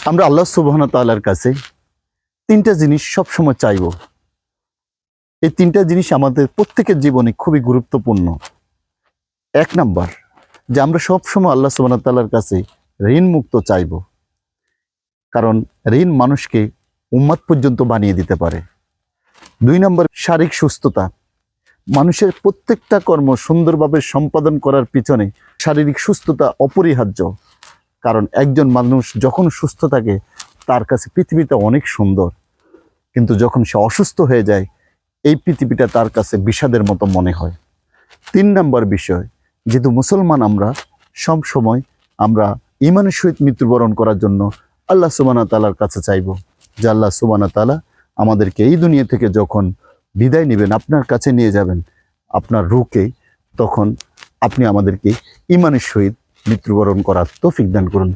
আমরা আল্লাহ সুবহানাহু ওয়া তাআলার কাছে তিনটা জিনিস সবসময় চাইব। এই তিনটা জিনিস আমাদের প্রত্যেকের জীবনে খুবই গুরুত্বপূর্ণ। এক নাম্বার, যে আমরা সবসময় আল্লাহ সুবহানাহু ওয়া তাআলার কাছে ঋণ মুক্ত চাইব, কারণ ঋণ মানুষকে উম্মাত পর্যন্ত বানিয়ে দিতে পারে। দুই নম্বর, শারীরিক সুস্থতা। মানুষের প্রত্যেকটা কর্ম সুন্দরভাবে সম্পাদন করার পিছনে শারীরিক সুস্থতা অপরিহার্য, কারণ একজন মানুষ যখন সুস্থ থাকে তার কাছে পৃথিবীটা অনেক সুন্দর, কিন্তু যখন সে অসুস্থ হয়ে যায় এই পৃথিবীটা তার কাছে বিষাদের মতো মনে হয়। তিন নম্বর বিষয়, যেহেতু মুসলমান আমরা সব সময় আমরা ঈমানের সহিত মৃত্যুবরণ করার জন্য আল্লাহ সুবহানাহু ওয়া তাআলার কাছে চাইব, যে আল্লাহ সুবহানাহু ওয়া তাআলা আমাদেরকে এই দুনিয়া থেকে যখন বিদায় নেবেন, আপনার কাছে নিয়ে যাবেন আপনার রূহকে, তখন আপনি আমাদেরকে ঈমানের সহিত মৃত্যুবরণ করার তৌফিক দান করুন।